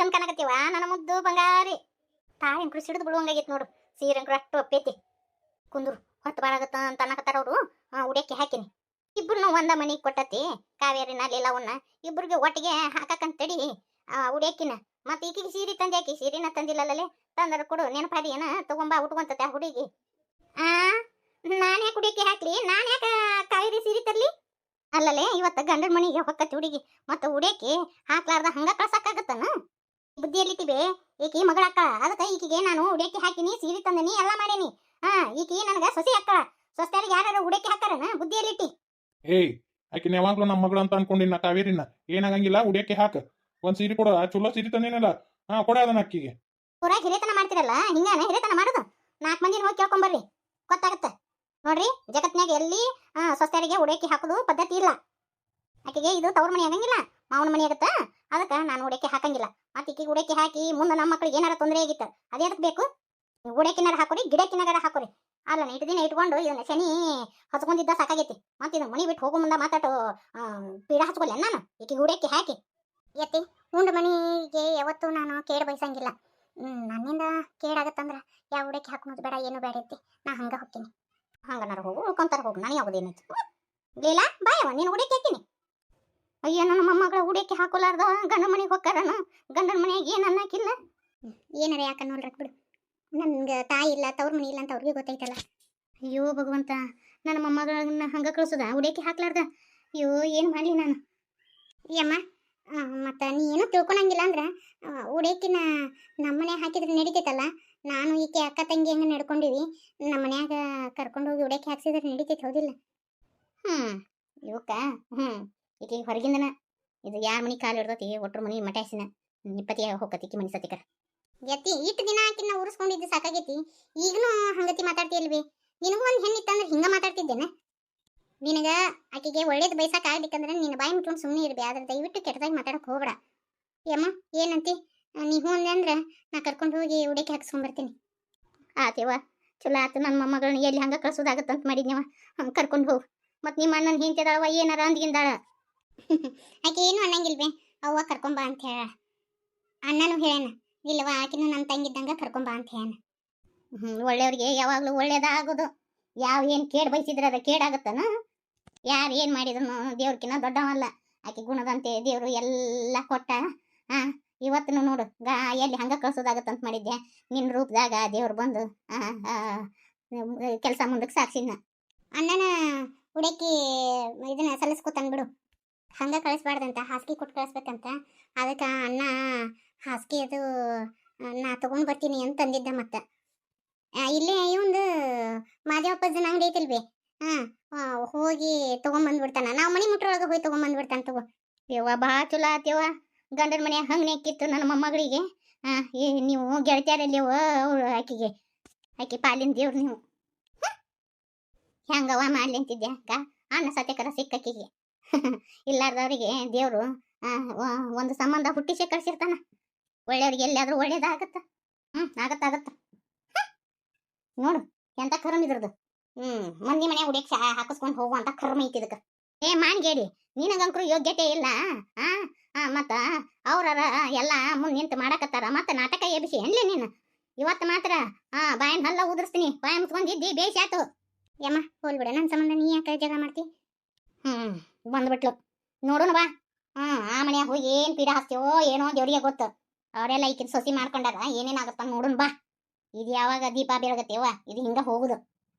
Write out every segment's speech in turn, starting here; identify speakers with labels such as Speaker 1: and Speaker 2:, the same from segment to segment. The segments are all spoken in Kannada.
Speaker 1: ಚಂದ ಕಾಣಕತ್ತೀವ ನನ್ನ ಮುದ್ದು ಬಂಗಾರಿ. ತಾಳಿಂಕ್ರು ಸಿಡಿದು ಬಿಡುವಂಗಾಗೈತಿ ನೋಡು. ಸೀರೆಂಕ್ರು ಅಷ್ಟು ಒಪ್ಪೈತಿ. ಕುಂದ್ರು ಹೊತ್ತು ಬಾಳಾಗತ್ತ ಅಂತ ಅನ್ನಕತ್ತಾರ ಅವರು. ಉಡಿಯಕ್ಕೆ ಹಾಕಿನಿ. ಇಬ್ರು ಒಂದ ಮನಿಗೆ ಕೊಟ್ಟತಿ ಕಾವೇರಿನ ಲೀಲಾವನ್ನ. ಇಬ್ರಿಗೆ ಒಟ್ಟಿಗೆ ಹಾಕಕಂತಡಿ ಉಡಿಯಕ್ಕಿನ. ಮತ್ತೆ ಈಕಿಗೆ ಸೀರೆ ತಂದ್ಯಾಕಿ ಸೀರೆನ ತಂದಿಲ್ಲಲ್ಲೇ. ತಂದ್ರ ಕೊಡು ನೆನಪಾದಿ ಏನ ತಗೊಂಬಾ ಉಟ್ಕೊಂತತೆ ಆ ಹುಡುಗಿ. ನಾನ್ ಯಾಕೆ ಉಡಿಯಕ್ಕೆ ಹಾಕ್ಲಿ? ನಾನ್ ಯಾಕ ಕಾವೇರಿ ಸೀರೆ ತರ್ಲಿ? ಅಲ್ಲಲೇ ಇವತ್ತ ಗಂಡನ ಮನಿಗೆ ಹೊಕ್ಕತಿ ಹುಡುಗಿ. ಮತ್ತ ಉಡಿಯಕ್ಕೆ ಹಾಕ್ಲಾರ್ದ ಹಂಗ ಕಳ್ಸಕ್ಕಾಗತ್ತನ? ಬುದ್ಧಿ ಎಲ್ಲಿಟ್ಟಿವೆ ಈಕಿ ಮಗಳ ಅಕ್ಕ. ಅದಕ್ಕ ಈಕಿಗೆ ನಾನು ಉಡಿಯಕ್ಕೆ ಹಾಕಿನಿ, ಸೀರೆ ತಂದಿನಿ, ಎಲ್ಲ ಮಾಡೀನಿ. ಈಕಿ ನನಗ ಸೊಸಿ ಅಕ್ಕ. ಸೊಸ್ತ್ಯಾರಿಗೆ ಯಾರು ಉಡಿಯಕ್ಕೆ ಹಾಕಾರನ? ಬುದ್ಧಿ ಎಲ್ಲಿಟ್ಟಿ?
Speaker 2: ಏಯ್ ಆಕಿನ ಯಾವಾಗ್ಲೂ ನಮ್ಮ ಮಗಳು ಅಂತ ಅನ್ಕೊಂಡಿನ ಕಾವೇರಿನ. ಏನಾಗಂಗಿಲ್ಲ, ಉಡಿಯಕ್ಕೆ ಹಾಕ. ಒಂದ್ ಸೀರೆ ಕೊಡ. ಚಲೋ ಸೀರೆ ತಂದೇನಲ್ಲ, ಕೊಡ ಅದನ್ನ ಅಕ್ಕಿಗೆ.
Speaker 1: ಪೂರಾ ಹಿರೇತನ ಮಾಡ್ತಿರಲ್ಲ, ಹಿಂಗಾನ ಹಿರೇತನ ಮಾಡುದು? 4 ಮಂದಿನ ಹೋಗಿ ಕೇಳ್ಕೊಂಬರ್ರಿ, ಗೊತ್ತಾಗತ್ತ ನೋಡ್ರಿ. ಜಗತ್ನ್ಯಾಗ ಎಲ್ಲಿ ಸೊಸ್ತ್ಯಾರಿಗೆ ಉಡಿಯಕ್ಕೆ ಹಾಕುದು ಪದ್ಧತಿ ಇಲ್ಲ. ಆಕೆಗೆ ಇದು ತವ್ರ ಮನಿ ಆಗಂಗಿಲ್ಲ, ಮಾವನ ಮನಿ ಆಗತ್ತ. ಅದಕ್ಕ ನಾನು ಉಡಿಯಕ್ಕೆ ಹಾಕಂಗಿಲ್ಲ. ಮತ್ತೆ ಈಕಿಗೆ ಉಡಿಯಕ್ಕೆ ಹಾಕಿ ಮುಂದೆ ನಮ್ಮ ಮಕ್ಳಿಗೆ ಏನಾರ ತೊಂದರೆ ಆಗಿತ್ತ ಅದೇ ಅದಕ್ಕೆ ಬೇಕು. ಉಡಿಯಕ್ಕಿನಾರ ಹಾಕೋರಿ, ಗಿಡಕ್ಕಿನಾರ ಹಾಕೋರಿ. ಅಲ್ಲ ಇಟ್ಟು ದಿನ ಇಟ್ಕೊಂಡು ಇದನ್ನ ಶನಿ ಹಚ್ಕೊಂಡಿದ್ದ ಸಾಕಾಗೈತಿ. ಮತ್ತೆ ಇದು ಮನಿ ಬಿಟ್ಟು ಹೋಗೋ ಮುಂದೆ ಮಾತಾಟೋ ಪೀಡ ಹಚ್ಕೊಲ್ಲ ನಾನು ಈಕಿಗೆ ಉಡಿಯಕ್ಕೆ ಹಾಕಿ. ಎತ್ತಿ ಉಂಡ ಮನಿಗೆ ಯಾವತ್ತೂ ನಾನು ಕೇಡ್ ಬಯಸಂಗಿಲ್ಲ. ನನ್ನಿಂದ ಕೇಡಾಗತ್ತಂದ್ರ ಯಾವ ಉಡಿಯಕ್ಕೆ ಹಾಕೋದು ಬೇಡ, ಏನು ಬೇಡ ಐತಿ. ನಾ ಹಂಗ ಹೋಗ್ತೀನಿ. ಹಂಗನಾರ ಹೋಗು, ಉಳ್ಕೊಂತಾರ ಹೋಗು, ನನಗೆ ಯಾವ್ದೇನೈತಿ. ಲೀಲಾ ಬಾಯವ ನೀನು ಉಡಿಯಕ್ಕೆ ಹಾಕಿನಿ. ಅಯ್ಯ ನನ್ನ ಮೊಮ್ಮಗಳ ಉಡಿಯಕ್ಕೆ ಹಾಕೋಲಾರ್ದ ಗಂಡನ ಮನೆಗೆ ಹೋಗ್ತಾರನು? ಗಂಡನ ಮನೆಯಾಗ ಏನು ಅನ್ನಕ್ಕಿಲ್ಲ. ಏನಾರ ಯಾಕ ನೋಡ್ರಕ್ ಬಿಡು. ನನ್ಗೆ ತಾಯಿ ಇಲ್ಲ, ತವ್ರ ಮನಿ ಇಲ್ಲ ಅಂತ ಅವ್ರಿಗೆ ಗೊತ್ತೈತಲ್ಲ. ಅಯ್ಯೋ ಭಗವಂತ, ನನ್ನ ಮೊಮ್ಮಗಳನ್ನ ಹಂಗ ಕಳ್ಸೋದ ಉಡಿಯಕ್ಕೆ ಹಾಕ್ಲಾರ್ದ? ಅಯ್ಯೋ ಏನು ಮಾಡಲಿ ನಾನು? ಯಮ್ಮ ಮತ್ತು ನೀ ಏನೂ ತಿಳ್ಕೊಳಂಗಿಲ್ಲ ಅಂದ್ರೆ ಉಡಿಯಕ್ಕಿನ ನಮ್ಮ ಮನ್ಯಾಗ ಹಾಕಿದ್ರೆ ನಡಿತೈತಲ್ಲ. ನಾನು ಈಕೆ ಅಕ್ಕ ತಂಗಿ ಹಂಗೆ ನಡ್ಕೊಂಡಿವಿ. ನಮ್ಮ ಮನ್ಯಾಗ ಕರ್ಕೊಂಡೋಗಿ ಉಡಿಯಕ್ಕೆ ಹಾಕ್ಸಿದ್ರೆ ನಡಿತೈತೆ, ಹೌದಿಲ್ಲ? ಇವಕ್ಕ ಈಕೆಗೆ ಹೊರಗಿಂದನ ಇದು ಯಾರ ಮನೆ ಕಾಲು ಹಿಡ್ದತಿ ಒಟ್ರು ಮನೆ ಮಟಾಯಿಸಿನ ನಿಪ್ಪತಿ ಹೋಗತಿ ಮನೆ ಸತಿಕ. ಎತ್ತಿ ಇಟ್ಟು ದಿನ ಆಕಿನ ಉರಿಸ್ಕೊಂಡಿದ್ದು ಸಾಕಾಗೈತಿ. ಈಗನೂ ಹಂಗತಿ ಮಾತಾಡ್ತೀಯಲ್ವಿ? ನಿನಗೂ ಒಂದು ಹೆಣ್ಣಿತ್ತಂದ್ರೆ ಹಿಂಗ ಮಾತಾಡ್ತಿದ್ದೇನೆ. ನಿನಗ ಆಕೆಗೆ ಒಳ್ಳೇದು ಬಯಸಕ್ಕೆ ಆಗ್ಬೇಕಂದ್ರೆ ನೀನು ಬಾಯಿ ಮುಟ್ಕೊಂಡು ಸುಮ್ಮನೆ ಇರ್ಬಿ. ಆದ್ರೆ ದಯವಿಟ್ಟು ಕೆಟ್ಟದಾಗಿ ಮಾತಾಡಕ್ಕೆ ಹೋಗ್ಬೇಡ. ಯಮ್ಮ ಏನಂತಿ? ನೀವು ಅಂದ್ರೆ ನಾ ಕರ್ಕೊಂಡು ಹೋಗಿ ಉಡಿಯಕ್ಕೆ ಹಾಕ್ಸ್ಕೊಂಡ್ಬರ್ತೀನಿ. ಆತೇವ ಚಲೋ ಆತು. ನನ್ನ ಮೊಮ್ಮಗಳನ್ನ ಎಲ್ಲಿ ಹಂಗೆ ಕಳ್ಸೋದಾಗತ್ತಂತ ಮಾಡಿದ್ನೇವ. ಕರ್ಕೊಂಡು ಹೋಗು. ಮತ್ತು ನಿಮ್ಮ ಅಣ್ಣನ ಹಿಂತಿದಾಳವ ಏನಾರ ಅಂದ್ಗಿಂದಾಳ. ಆಕೆ ಏನು ಅನ್ನಂಗಿಲ್ವೇ? ಅವ್ವ ಕರ್ಕೊಂಬಾ ಅಂತ ಹೇಳ. ಅಣ್ಣನೂ ಹೇಳೇನ ಇಲ್ಲವ ಆಕಿನೂ ನನ್ನ ತಂಗಿದ್ದಂಗೆ ಕರ್ಕೊಂಬಾ ಅಂತ ಹೇಳ. ಒಳ್ಳೆಯವ್ರಿಗೆ ಯಾವಾಗಲೂ ಒಳ್ಳೇದಾಗೋದು. ಯಾವ ಏನು ಕೇಡು ಬಯಸಿದ್ರೆ ಅದು ಕೇಡಾಗತ್ತನ? ಯಾರು ಏನು ಮಾಡಿದ್ರು ದೇವ್ರಕಿನ್ನ ದೊಡ್ಡವಲ್ಲ. ಆಕೆ ಗುಣದಂತೆ ದೇವರು ಎಲ್ಲ ಕೊಟ್ಟ. ಇವತ್ತು ನೋಡು ಎಲ್ಲಿ ಹಂಗೆ ಕಳ್ಸೋದಾಗತ್ತಂತ ಮಾಡಿದ್ದೆ. ನಿನ್ನ ರೂಪದಾಗ ದೇವ್ರು ಬಂದು ಕೆಲಸ ಮುಂದಕ್ಕೆ ಸಾಕ್ಷಿನ. ಅಣ್ಣನ ಉಡಕ್ಕಿ ಇದನ್ನ ಸಲ್ಲಿಸ್ಕೊತಾನ ಹಂಗ ಕಳಿಸ್ಬಾರ್ದಂತ, ಹಾಸಿಗೆ ಕೊಟ್ಟು ಕಳಿಸ್ಬೇಕಂತ. ಅದಕ್ಕೆ ಅಣ್ಣ ಹಾಸಿಗೆ ಅದು ನಾ ತಗೊಂಡ್ ಬರ್ತೀನಿ ಅಂತ ಅಂದಿದ್ದ. ಮತ್ತೆ ಇಲ್ಲೇ ಇವಂದು ಮಾದೇವಪ್ಪನ ಅಂಗಡಿ ಐತಿಲ್ವಿ, ಹೋಗಿ ತಗೊಂಬಂದ್ಬಿಡ್ತಾನ. ನಾವು ಮನೆ ಮುಟ್ರೊಳಗೆ ಹೋಗಿ ತಗೊಂಬಂದ್ಬಿಡ್ತಾನ. ತಗೋ ಯವ್ವ, ಬಾ ಚಲೋ ಆತ್ಯವ. ಗಂಡನ ಮನೆ ಹಂಗೆ ನೆಕ್ಕಿತ್ತು ನನ್ನ ಮೊಮ್ಮಗಳಿಗೆ. ನೀವು ಗೆಳತಿಯರಲ್ಲಿವ ಆಕೆ ಪಾಲಿನ ದೇವ್ರು ನೀವು. ಹೆಂಗವ ಮಾಡ್ಲಿ ಅಂತಿದ್ದೆ ಅಕ್ಕ. ಅನ್ನ ಸತ್ಯಕರ ಸಿಕ್ಕಕ್ಕಿಗೆ ಇಲ್ಲಾರ್ದವ್ರಿಗೆ ದೇವ್ರು ಒಂದು ಸಂಬಂಧ ಹುಟ್ಟಿಸಿ ಕಳ್ಸಿರ್ತಾನ. ಒಳ್ಳೆಯವ್ರಿಗೆ ಎಲ್ಲಿಯಾದ್ರೂ ಒಳ್ಳೇದಾಗತ್ತ. ಆಗತ್ತ ನೋಡು ಎಂತ ಕರ್ಮ ಇದ್ರದು. ಮಂದಿ ಮನೆ ಉಡಿಯಕ್ಕೆ ಹಾಕಿಸ್ಕೊಂಡು ಹೋಗುವಂತ ಕರ್ಮ ಐತಿದಕ್ಕ. ಮಾನ್ಗೇಡಿ ನಿನಗಂಕರು ಯೋಗ್ಯತೆ ಇಲ್ಲ. ಮತ್ತ ಅವ್ರರ ಎಲ್ಲ ಮುಂದೆ ನಿಂತು ಮಾಡಕತ್ತಾರ. ಮತ್ತೆ ನಾಟಕ ಎಬ್ಸಿ ಎನ್ಲಿ ನೀನು. ಇವತ್ತು ಮಾತ್ರ ಬಾಯನ್ ಹಲ್ಲ ಉದುರಿಸ್ತೀನಿ. ಬಾಯ ಮುಚ್ಕೊಂಡಿದ್ದಿ ಬೇಷ್ ಆತು. ಯಮ್ಮ ಹೋಲ್ಬಿಡ, ನನ್ನ ಸಂಬಂಧ ನೀ ಯಾಕೆ ಜಗಳ ಮಾಡ್ತಿ? ಬಂದ್ಬಿಟ್ಲು ನೋಡೋಣ ಬಾ. ಆ ಮನೆಯಾಗ ಹೋಗಿ ಏನು ಪೀಡ ಹಚ್ತೀವೋ ಏನೋ ದೇವ್ರಿಗೆ ಗೊತ್ತು. ಅವರೆಲ್ಲ ಈಕಿನ ಸೊಸಿ ಮಾಡ್ಕೊಂಡಾರ, ಏನೇನಾಗತ್ತ ನೋಡೋಣ ಬಾ. ಇದು ಯಾವಾಗ ದೀಪ ಬೆಳಗತ್ತೇವ, ಇದು ಹಿಂಗ ಹೋಗುದು.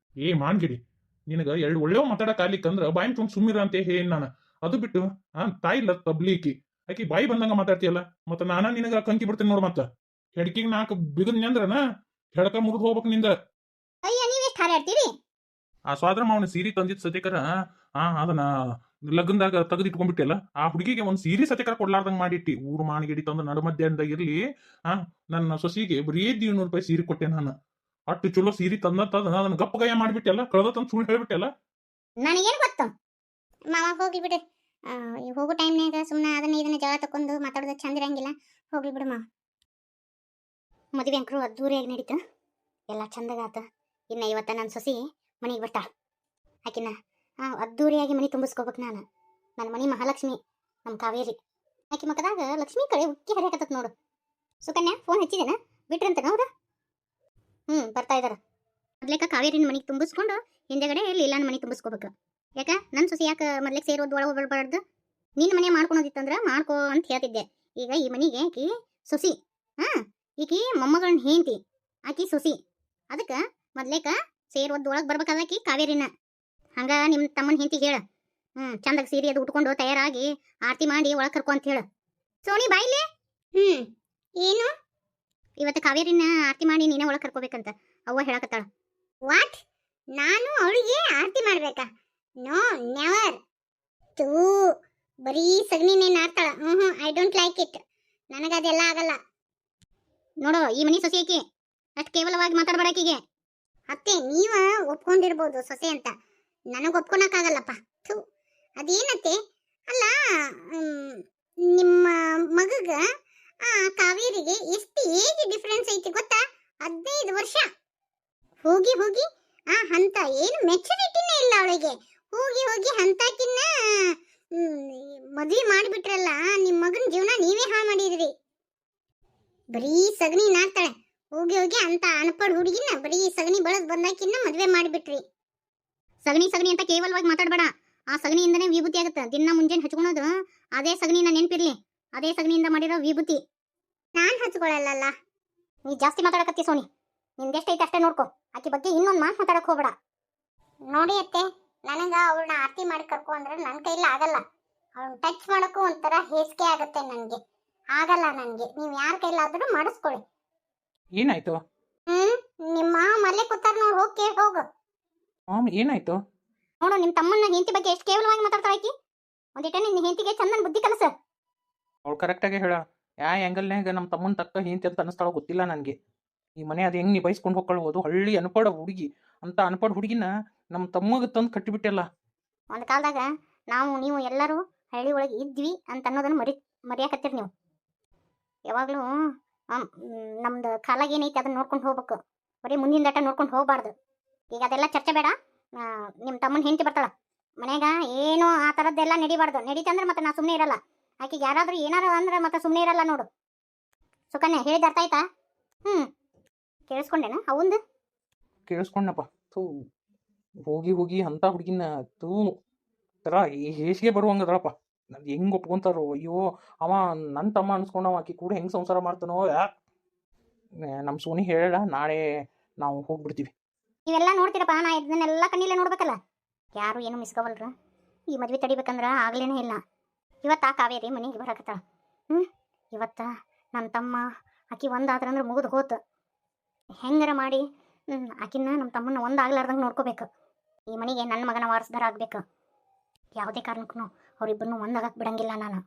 Speaker 2: ಮಾನ್ಗಿಡಿ ನಿನಗ ಎರಡು ಒಳ್ಳೆವ್ ಮಾತಾಡಕ್ ಆಗ್ಲಿಕ್ಕಂದ್ರ ಬಾಯಿ ಮುಚ್ಕೊಂಡು ಸುಮ್ಮಿರ ಅಂತ ಹೇಳಿ ನಾನು. ಅದು ಬಿಟ್ಟು ತಾಯಿ ಇಲ್ಲ ತಬ್ಲಿಕಿ ಆಕಿ ಬಾಯಿ ಬಂದಂಗ ಮಾತಾಡ್ತಿಯಲ್ಲ. ಮತ್ತ ನಾನ ನಿನಗ ಕಂಕಿ ಬಿಡ್ತೀನಿ ನೋಡು. ಮತ್ತ ಹೆಡ್ಕಿಗ್ 4 ಬಿಗದ್ನಿ ಅಂದ್ರನ ಹೆಡಕ ಮುರಿದು ಹೋಗ್ಬೇಕು ನಿಂದ.
Speaker 1: ಅಯ್ಯ ನೀವೆಷ್ಟು ಹಾರಾಡ್ತೀರಿ?
Speaker 2: ಆ ಸ್ವಾದ್ರ ಮಾವನ ಸೀರೆ ತಂದಿದ್ ಸತ್ಯಕರ ಅದನ್ನ ಲಗ್ನದಾಗ ತೆಗೆದಿಟ್ಕೊಂಡ್ಬಿಟ್ಟಿಲ್ಲ. ಆ ಹುಡುಗಿಗೆ ಒಂದ್ ಸೀರೆ ಸತ್ಯಕರ ಕೊಡ್ಲಾರ್ದಂಗ್ ಮಾಡಿಟ್ಟಿ. ಊರು ಮಾಣಿಗೆಡಿ ತಂದು ನಡು ಮಧ್ಯಾಹ್ನದಾಗ ಇರ್ಲಿ ನನ್ನ ಸೊಸಿಗೆ ಬರೀ 200 ರೂಪಾಯಿ ಸೀರೆ ಕೊಟ್ಟೆ ನಾನು. ಅಟ್ಟು ಚಲೋ ಸೀರೆ ತಂದತ್ತ ಅದನ್ನ ಗಪ್ಪಗಾಯ ಮಾಡ್ಬಿಟ್ಟೆಲ್ಲ. ಕಳ್ದತ್ತಂತ ಸುಳ್ಳು ಹೇಳ್ಬಿಟ್ಟೆಲ್ಲ.
Speaker 1: ನನಗೇನು ಗೊತ್ತು ಮಾವ, ಹೋಗ್ಲಿ ಬಿಡು. ಹೋಗೋ ಟೈಮ್ನಾಗ ಸುಮ್ಮನೆ ಅದನ್ನ ಇದನ್ನ ಜಗಳ ತಕೊಂಡು ಮಾತಾಡೋದು ಚಂದ ಇರಂಗಿಲ್ಲ. ಹೋಗ್ಲಿ ಬಿಡು ಮಾವ. ಮದುವೆ ಅಂಕರು ಅದ್ದೂರಿಯಾಗಿ ನಡೀತು, ಎಲ್ಲ ಚಂದಗಾತ. ಇನ್ನು ಇವತ್ತ ನನ್ನ ಸೊಸಿ ಮನೆಗೆ ಬರ್ತಾಳ. ಆಕಿನ ಅದ್ದೂರಿಯಾಗಿ ಮನೆ ತುಂಬಿಸ್ಕೋಬೇಕು ನಾನು. ನನ್ನ ಮನೆ ಮಹಾಲಕ್ಷ್ಮಿ, ನಮ್ಮ ಕಾವೇರಿ. ಆಕಿ ಮಕ್ಕದಾಗ ಲಕ್ಷ್ಮಿ ಕಡೆ ಉಕ್ಕಿ ಹರಿಯಾಕತ್ತ ನೋಡು. ಸುಕನ್ಯಾ ಫೋನ್ ಹಚ್ಚಿದೇನ ಬಿಟ್ರಂತನ ಅವ್ರ ಬರ್ತಾ ಇದಾರ ಮೊದ್ಲೇಕ ಕಾವೇರಿನ ಮನೆಗೆ ತುಂಬಿಸ್ಕೊಂಡು ಹಿಂದೆಗಡೆ ಲೀಲಾನ ಮನೆ ತುಂಬಿಸ್ಕೋಬೇಕು. ಯಾಕ ನನ್ನ ಸೊಸಿ ಯಾಕೆ ಮೊದ್ಲಿಗೆ ಸೇರೋದು ಒಳಗೆ ಬರ್ಬಾರ್ದು? ನಿನ್ನ ಮನೆ ಮಾಡ್ಕೊಳೋದಿತ್ತಂದ್ರ ಮಾಡ್ಕೋ ಅಂತ ಹೇಳ್ತಿದ್ದೆ. ಈಗ ಈ ಮನೆಗೆ ಆಕಿ ಸೊಸಿ, ಈಕಿ ಮೊಮ್ಮಗಳನ್ನ ಹೇಂತಿ, ಆಕಿ ಸೊಸಿ. ಅದಕ್ಕೆ ಮೊದ್ಲೇಕ ಸೇರೋದು ಒಳಗೆ ಬರ್ಬೇಕಾದಾಕಿ ಕಾವೇರಿನ. ಹಂಗ ನಿಮ್ಮ ತಮ್ಮನ ಹೆಂಡತಿಗೆ ಹೇಳ, ಚಂದಾಗ ಸೀರೆ ಅದು ಉಟ್ಕೊಂಡು ತಯಾರಾಗಿ ಆರತಿ ಮಾಡಿ ಒಳಗೆ ಕರ್ಕೊ ಅಂತ ಹೇಳ. ಸೋನಿ ಬಾಯ್ಲೆ. ಏನು ಇವತ್ತು ಕಾವೇರಿನ ಆರತಿ ಮಾಡಿ ನೀನೇ ಒಳಗೆ ಕರ್ಕೋಬೇಕಂತ ಅವ್ವ ಹೇಳಕತ್ತಾಳ. ವಾಟ್? ನಾನು ಅವಳಿಗೆ ಆರತಿ ಮಾಡ್ಬೇಕಾ? No, never. ತೂ, ಬರೀ ಸಗಣಿನೇ ನಾರ್ತಾಳ. I don't like it. ನನಗದೆಲ್ಲ ಆಗಲ್ಲ. ನೋಡು, ಈ ಮನಿ ಸೊಸೆ ಆಕಿ, ಅಷ್ಟು ಕೇವಲವಾಗಿ ಮಾತಾಡಬೇಡ ಆಕಿಗೆ. ಅತ್ತೆ, ನೀವ ಒಪ್ಕೊಂಡಿರ್ಬೋದು ಸೊಸೆ ಅಂತ, ನನಗೆ ಒಪ್ಕೊಳಕ್ಕಾಗಲ್ಲಪ್ಪ. ಥೂ, ಅದೇನತ್ತೆ? ಅಲ್ಲ, ನಿಮ್ಮ ಮಗಗ ಕಾವೇರಿಗೆ ಎಷ್ಟು ಏಜ್ ಡಿಫ್ರೆನ್ಸ್ ಐತಿ ಗೊತ್ತಾ? 15 ವರ್ಷ. ಹೋಗಿ ಹೋಗಿ ಅಂತ ಏನು ಮೆಚುರಿಟಿನೇ ಇಲ್ಲ ಅವಳಿಗೆ. ಹೋಗಿ ಹೋಗಿ ಅಂತಕಿನ್ನ ಮದ್ವೆ ಮಾಡಿಬಿಟ್ರಲ್ಲ. ನಿಮ್ಮ ಮಗನ ಜೀವನ ನೀವೇ ಹಾಳು ಮಾಡಿದ್ರಿ. ಬರೀ ಸಗಣಿ ನಾಡ್ತಾಳೆ. ಹೋಗಿ ಹೋಗಿ ಅಂತ ಅನ್ಪಡ್ ಹುಡುಗಿನ ಬರೀ ಸಗಣಿ ಬಳದ್ ಬಂದಾಕಿನ್ನ ಮದ್ವೆ ಮಾಡಿಬಿಟ್ರಿ. ಸಗಣಿ ಸಗಣಿ ಅಂತ ಕೇವಲವಾಗಿ ಮಾತಾಡ್ಬೇಡ. ಆ ಸಗಣಿಯಿಂದನೇ ವಿಭೂತಿ ಆಗುತ್ತೆ. ದಿನ ಮುಂಜಾನೆ ಹಚ್ಕೊಳೋದು ಅದೇ ಸಗಣಿನ ನೆನಪಿರ್ಲಿ. ಅದೇ ಸಗಣಿಯಿಂದ ಮಾಡಿರೋ ವಿಭೂತಿ. ನಾನು ಹಚ್ಕೊಳ್ಳಲ್ಲ. ನೀ ಜಾಸ್ತಿ ಮಾತಾಡಕತ್ತಿ ಸೋನಿ. ನಿಂದೆಷ್ಟೈತೆ ಅಷ್ಟೇ ನೋಡ್ಕೊ. ಆಕಿ ಬಗ್ಗೆ ಇನ್ನೊಂದು ಮಾತು ಮಾತಾಡಕ್ ಹೋಗ್ಬೇಡ. ನೋಡಿ ಅತ್ತೆ, ನನಗ ಅವಳನ್ನ ಆರತಿ ಮಾಡಿ ಕರ್ಕೊ ಅಂದ್ರೆ ನನ್ನ ಕೈಲಿ ಆಗಲ್ಲ. ಅವಳನ್ನ ಟಚ್ ಮಾಡೋಕ್ಕೂ ಒಂಥರ ಹೇಸಿಗೆ ಆಗುತ್ತೆ ನನಗೆ. ಆಗಲ್ಲ ನನಗೆ. ನೀವು ಯಾರ ಕೈಲಾದ್ರೂ ಮಾಡಿಸ್ಕೊಳ್ಳಿ.
Speaker 2: ಏನಾಯ್ತು?
Speaker 1: ನಿಮ್ಮ ಮಲ್ಲೆ ಕೂತಾರ ನೋಡಿ, ಹೋಗಿ ಕೇಳಿ ಹೋಗು.
Speaker 2: ಏನಾಯ್ತು?
Speaker 1: ನೋಡು, ನಿಮ್ಮ ತಮ್ಮನ ಹೆಂಡತಿ ಬಗ್ಗೆ ಎಷ್ಟು ಕೇವಲವಾಗಿ ಮಾತಾಡ್ತಾಳ ಆಕಿ. ಒಂದಿಟ ನಿನ್ನ ಹೆಂಡತಿಗೆ ಚಂದನ ಬುದ್ಧಿ ಕಲಸ.
Speaker 2: ಅವಳು ಕರೆಕ್ಟಾಗಿ ಹೇಳ. ಯಾ ಆ್ಯಂಗಲ್ನಾಗ ನಮ್ಮ ತಮ್ಮನ ತಕ್ಕ ಹೆಂಡತಿ ಅಂತ ಅನಿಸ್ತಾಳೋ ಗೊತ್ತಿಲ್ಲ ನನಗೆ. ಈ ಮನೆ ಅದು ಹೆಂಗೆ ನಿಭಾಯಿಸ್ಕೊಂಡು ಹೋಗ್ಕೊಳ್ಳೋದು. ಹಳ್ಳಿ ಅನ್ಪಡ ಹುಡುಗಿ ಅಂತ ಅನ್ಪಡ ಹುಡುಗಿನ ನಮ್ಮ ತಮ್ಮಗೆ ತಂದು ಕಟ್ಟಿಬಿಟ್ಟಲ್ಲ.
Speaker 1: ಒಂದು ಕಾಲದಾಗ ನೀವು ಎಲ್ಲರೂ ಹಳ್ಳಿ ಒಳಗೆ ಇದ್ವಿ ಅಂತ ಅನ್ನೋದನ್ನು ಮರೆಯಾಕತ್ತೀರಿ ನೀವು. ಯಾವಾಗಲೂ ನಮ್ದು ಕಾಲಾಗ ಏನೈತಿ ಅದನ್ನ ನೋಡ್ಕೊಂಡು ಹೋಗ್ಬೇಕು. ಬರೀ ಮುಂದಿನ ದಾಟ ನೋಡ್ಕೊಂಡು ಹೋಗ್ಬಾರ್ದು. ಈಗ ಅದೆಲ್ಲ ಚರ್ಚೆ ಬೇಡ. ನಿಮ್ಮ ತಮ್ಮನ ಹೆಂಡತಿ ಬರ್ತಾಳ ಮನೆಗ, ಏನು ಆ ಥರದ್ದೆಲ್ಲ ನಡಿಬಾರ್ದು. ನಡೀತಂದ್ರೆ ಮತ್ತೆ ನಾ ಸುಮ್ಮನೆ ಇರಲ್ಲ. ಆಕೆಗೆ ಯಾರಾದರೂ ಏನಾರು ಅಂದ್ರೆ ಮತ್ತೆ ಸುಮ್ಮನೆ ಇರಲ್ಲ ನೋಡು. ಸುಕನ್ಯಾ ಹೇಳಿದ ಅರ್ಥ ಆಯ್ತಾ? ಕೇಳಿಸ್ಕೊಂಡೇನ ಅವಂದು?
Speaker 2: ಕೇಳಿಸ್ಕೊಂಡಪ್ಪ. ಥೂ, ಹೋಗಿ ಹೋಗಿ ಅಂತ ಹುಡುಗಿನ ತೂ ಥರ ಹೇಸಿಗೆ ಬರುವಂಗದಳಪ್ಪ. ಅದು ಹೆಂಗೆ ಒಪ್ಕೊಂತಾರೋ. ಅಯ್ಯೋ, ಅವ ನನ್ನ ತಮ್ಮ ಅನ್ಸ್ಕೊಂಡವ ಆಕಿ ಕೂಡ ಹೆಂಗೆ ಸಂಸಾರ ಮಾಡ್ತಾನೋ. ನಮ್ಮ ಸೋನಿ ಹೇಳ, ನಾಳೆ ನಾವು ಹೋಗ್ಬಿಡ್ತೀವಿ.
Speaker 1: ನೀವೆಲ್ಲ ನೋಡ್ತೀರಪ್ಪ, ನಾ ಇದನ್ನೆಲ್ಲ ಕಣ್ಣಿಲೆ ನೋಡ್ಬೇಕಲ್ಲ. ಯಾರು ಏನು ಮಿಸ್ಕೋವಲ್ರ. ಈ ಮದ್ವೆ ತಡಿಬೇಕಂದ್ರೆ ಆಗ್ಲೇನೇ ಇಲ್ಲ. ಇವತ್ತು ಆ ಕಾವೇರಿ ಮನೆಗೆ ಬರಕತ್ತಾಳ. ಇವತ್ತ ನನ್ನ ತಮ್ಮ ಆಕಿ ಒಂದಾದ್ರಂದ್ರೆ ಮುಗಿದು ಹೋತು. ಹೆಂಗಾರ ಮಾಡಿ ಆಕಿನ್ನ ನಮ್ಮ ತಮ್ಮನ್ನ ಒಂದಾಗ್ಲಾರ್ದಂಗೆ ನೋಡ್ಕೋಬೇಕು. ಈ ಮನೆಗೆ ನನ್ನ ಮಗನ ವಾರಸ್ದಾರ ಆಗ್ಬೇಕು. ಯಾವುದೇ ಕಾರಣಕ್ಕೂ ಅವರಿಬ್ಬರನ್ನು ಒಂದಾಗಕ್ಕೆ ಬಿಡಂಗಿಲ್ಲ ನಾನು.